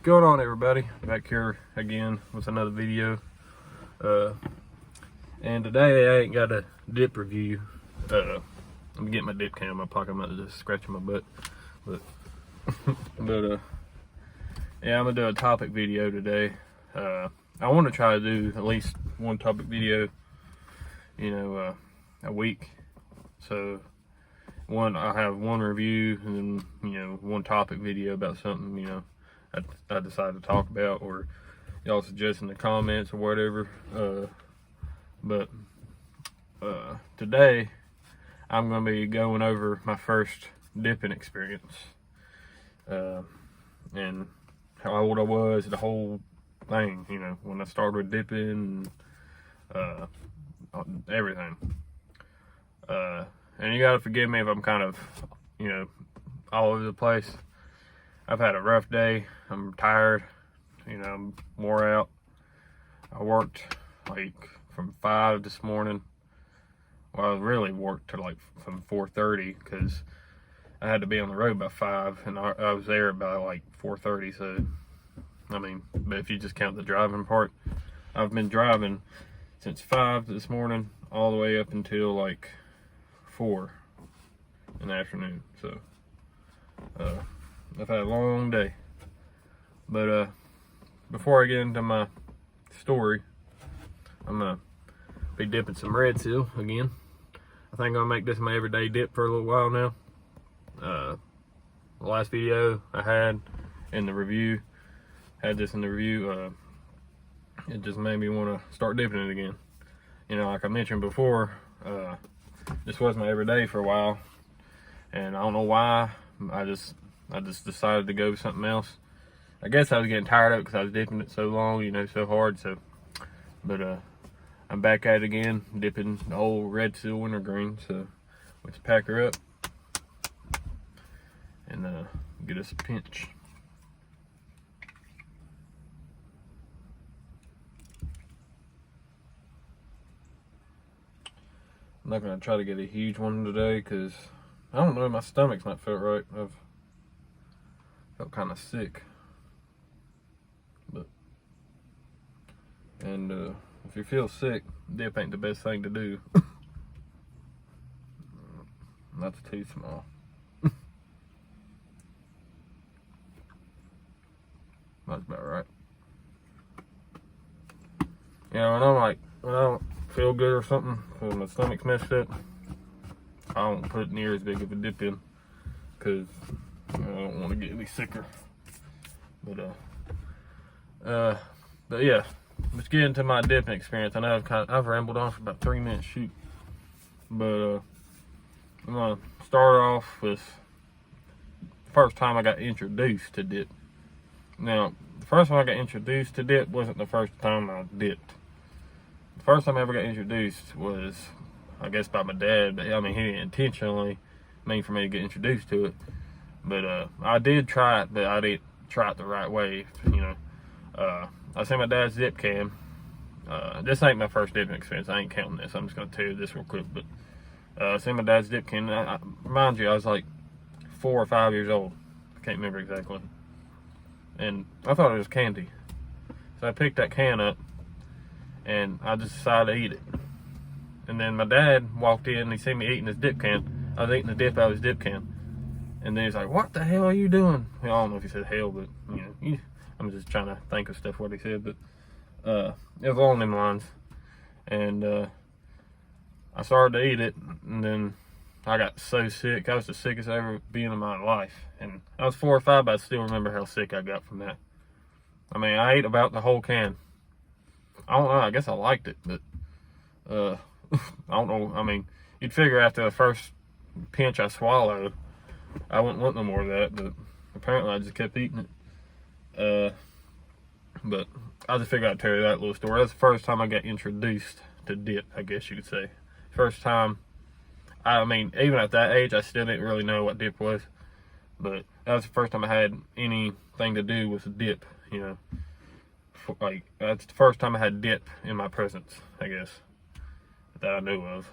Going on, everybody? Back here again with another video. And today I ain't got a dip review. I'm getting my dip cam in my pocket. I'm about to just scratching my butt, but yeah, I'm gonna do a topic video today. I want to try to do at least one topic video, a week. So I have one review and then one topic video about something I decided to talk about, or y'all suggest in the comments or whatever. But today I'm going to be going over my first dipping experience, and how old I was, the whole thing, when I started dipping, everything. And you gotta forgive me if I'm kind of, all over the place. I've had a rough day. I'm tired. I'm wore out. I worked like from 5 this morning. Well, I really worked to like from 4:30 because I had to be on the road by 5, and I was there by like 4:30. So, but if you just count the driving part, I've been driving since 5 this morning all the way up until like 4 in the afternoon. So I've had a long day. But before I get into my story, I'm gonna be dipping some Red Seal again. I think I'm gonna make this my everyday dip for a little while now. The last video I had in the review, it just made me want to start dipping it again. Like I mentioned before, this was my everyday for a while, and I don't know why. I just decided to go with something else. I guess I was getting tired of it because I was dipping it so long, so hard. But I'm back at it again, dipping the old Red Seal wintergreen. So let's pack her up and get us a pinch. I'm not gonna try to get a huge one today because I don't know, my stomach's not felt right. I've felt kind of sick. And if you feel sick, dip ain't the best thing to do. That's too small. That's about right. When I don't feel good or something, when my stomach's messed up, I don't put near as big of a dip in because I don't want to get any sicker. But yeah, let's get into my dipping experience. I know I've rambled on for about 3 minutes, shoot. But I'm gonna start off with the first time I got introduced to dip. Now, the first time I got introduced to dip wasn't the first time I dipped. The first time I ever got introduced was, I guess, by my dad. But he didn't intentionally mean for me to get introduced to it. But I did try it, but I didn't try it the right way. I seen my dad's dip cam. This ain't my first dipping experience. I ain't counting this. I'm just gonna tell you this real quick. But I seen my dad's dip cam. Mind you, I was like 4 or 5 years old. I can't remember exactly. And I thought it was candy. So I picked that can up and I just decided to eat it. And then my dad walked in and he seen me eating his dip can. I was eating the dip out of his dip can. And then he's like, "What the hell are you doing?" I don't know if he said hell, but I'm just trying to think of stuff what he said. But it was along them lines. And I started to eat it, and then I got so sick. I was the sickest I ever been in my life. And I was 4 or 5, but I still remember how sick I got from that. I ate about the whole can. I don't know, I guess I liked it, but I don't know. You'd figure after the first pinch I swallowed, I wouldn't want no more of that, but apparently I just kept eating it. But I just figured I'd tell you that little story. That's the first time I got introduced to dip, I guess you could say. First time. Even at that age, I still didn't really know what dip was. But that was the first time I had anything to do with dip, That's the first time I had dip in my presence, I guess, that I knew of.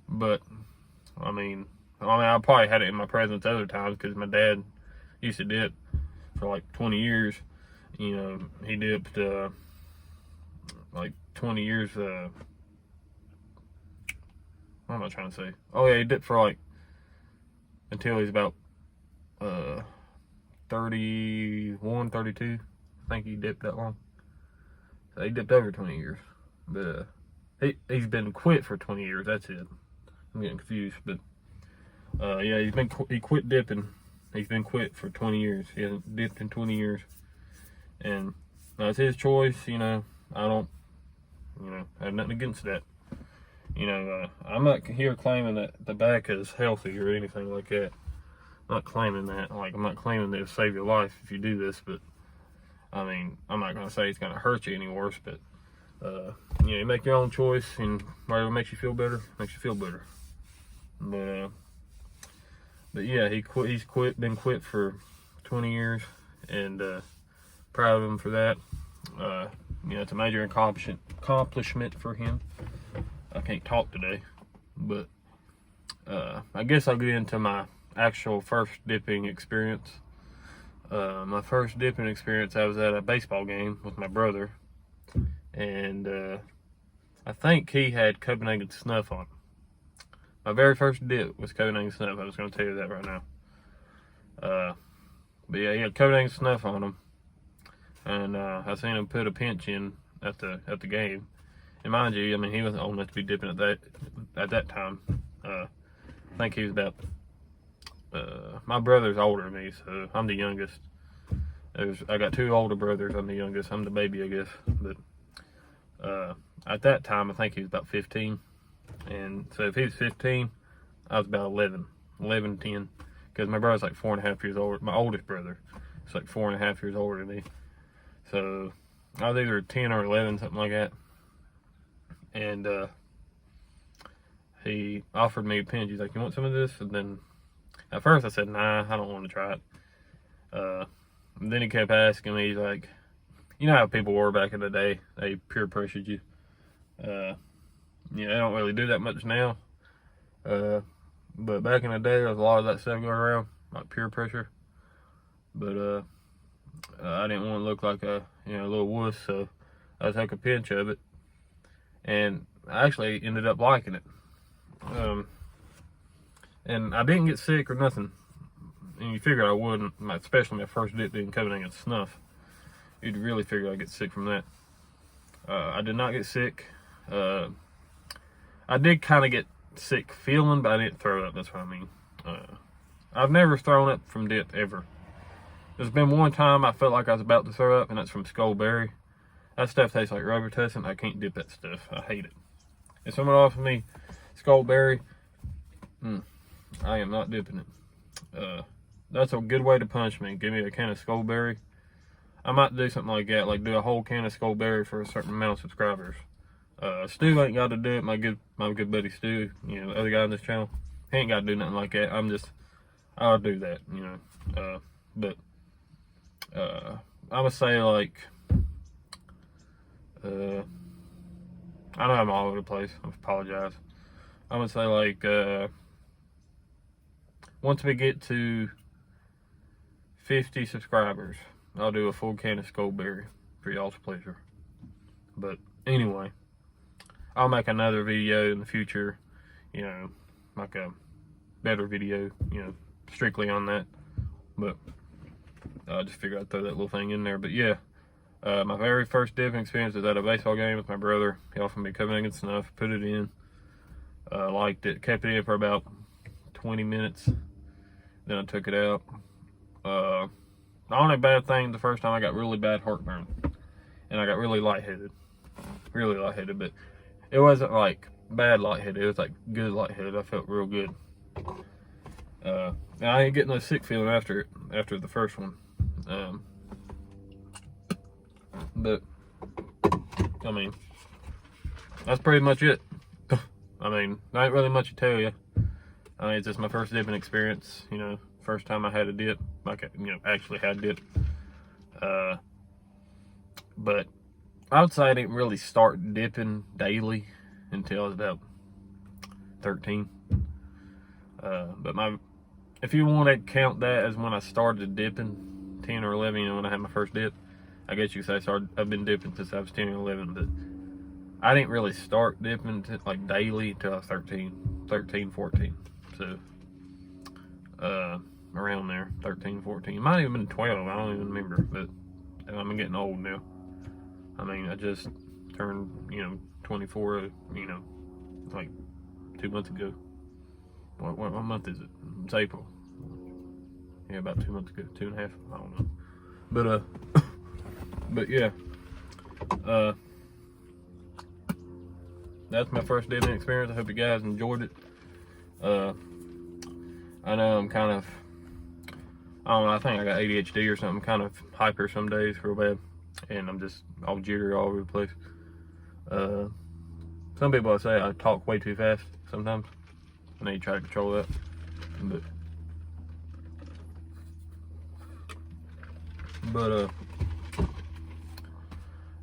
But, I probably had it in my presence other times because my dad used to dip for like 20 years. You know, he dipped like 20 years. What am I trying to say? Oh yeah, he dipped for like until he's about 31, 32. I think he dipped that long. So he dipped over 20 years. But he's been quit for 20 years. That's it. I'm getting confused, but yeah, he quit dipping. He's been quit for 20 years. He hasn't dipped in 20 years, and that's his choice. You know, I don't, have nothing against that. You know, I'm not here claiming that the back is healthy or anything like that. I'm not claiming that. Like, I'm not claiming that it'll save your life if you do this, but I mean, I'm not gonna say it's gonna hurt you any worse, but you make your own choice, and whatever makes you feel better, makes you feel better. But yeah, he's been quit for 20 years, and proud of him for that. It's a major accomplishment for him. I can't talk today, but I guess I'll get into my actual first dipping experience. My first dipping experience, I was at a baseball game with my brother, and I think he had Copenhagen Snuff on. My very first dip was Copenhagen Snuff. I was going to tell you that right now. But yeah, he had Copenhagen Snuff on him, and I seen him put a pinch in at the game. And mind you, I mean, he wasn't old enough to be dipping at that time. I think he was about. My brother's older than me, so I'm the youngest. I got two older brothers. I'm the youngest. I'm the baby, I guess. But at that time, I think he was about 15. And so if he was 15, I was about 11, 10. Because my brother's like 4.5 years older. My oldest brother is like 4.5 years older than me. So I was either 10 or 11, something like that. And he offered me a pinch. He's like, "You want some of this?" And then at first I said, "Nah, I don't want to try it." And then he kept asking me. He's like, "You know how people were back in the day? They peer pressured you. They don't really do that much now. But back in the day, there was a lot of that stuff going around, like peer pressure. But I didn't want to look like a little wuss, so I took a pinch of it, and I actually ended up liking it. And I didn't get sick or nothing. And you figured I wouldn't, especially my first dip being Copenhagen Snuff. You'd really figure I'd get sick from that. I did not get sick. I did kind of get sick feeling, but I didn't throw up. That's what I mean. I've never thrown up from dip ever. There's been one time I felt like I was about to throw up, and that's from Skullberry. That stuff tastes like rubber tussin. I can't dip that stuff. I hate it. If someone offers me Skullberry, I am not dipping it. That's a good way to punch me. Give me a can of Skullberry. I might do something like that, like do a whole can of Skullberry for a certain amount of subscribers. Stu ain't got to do it. My good buddy Stu, the other guy on this channel, he ain't got to do nothing like that. I'll do that, but I would say like, I know I'm all over the place. I apologize. I would say like, once we get to 50 subscribers, I'll do a full can of Skullberry for y'all's pleasure. But anyway, I'll make another video in the future, like a better video, strictly on that. But I just figured I'd throw that little thing in there. But yeah, my very first dipping experience was at a baseball game with my brother. He offered me Copenhagen Snuff, put it in, liked it, kept it in for about 20 minutes. Then I took it out. The only bad thing, the first time I got really bad heartburn, and I got really lightheaded, but it wasn't like bad lightheaded. It was like good lightheaded. I felt real good. And I ain't getting no sick feeling after the first one. But I mean, that's pretty much it. I mean, there ain't really much to tell you. I mean, it's just my first dipping experience. First time I had a dip, like actually had a dip. But I would say I didn't really start dipping daily until I was about 13. But if you want to count that as when I started dipping, 10 or 11, you know, when I had my first dip. I guess you could say, so I've been dipping since I was 10 or 11, but I didn't really start dipping like daily until I was 13, 14. So, around there, 13, 14. It might have even been 12, I don't even remember, but I'm getting old now. I mean, I just turned, you know, 24, you know, like 2 months ago. What month is it? It's April. Yeah, about 2 months ago, 2.5, I don't know. But yeah, that's my first dipping experience. I hope you guys enjoyed it. I know I'm kind of, I don't know, I think I got ADHD or something, kind of hyper some days real bad, and I'm just all jittery all over the place. Some people say I talk way too fast sometimes. I need to try to control that. But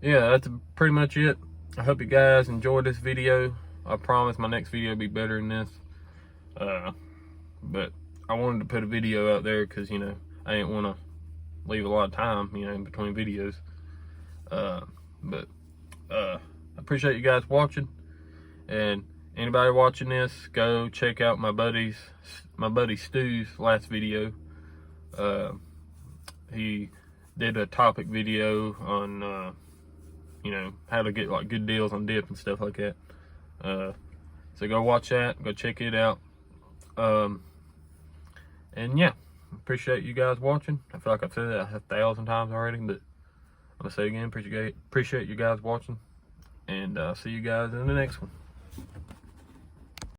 yeah, that's pretty much it. I hope you guys enjoyed this video. I promise my next video will be better than this. But I wanted to put a video out there because, you know, I didn't want to leave a lot of time, you know, in between videos. But I appreciate you guys watching, and anybody watching this, go check out my buddy Stu's last video. He did a topic video on you know, how to get like good deals on dip and stuff like that. So go watch that, go check it out. And yeah, appreciate you guys watching. I feel like I've said that 1,000 times already, but I'm gonna say it again, appreciate you guys watching, and see you guys in the next one.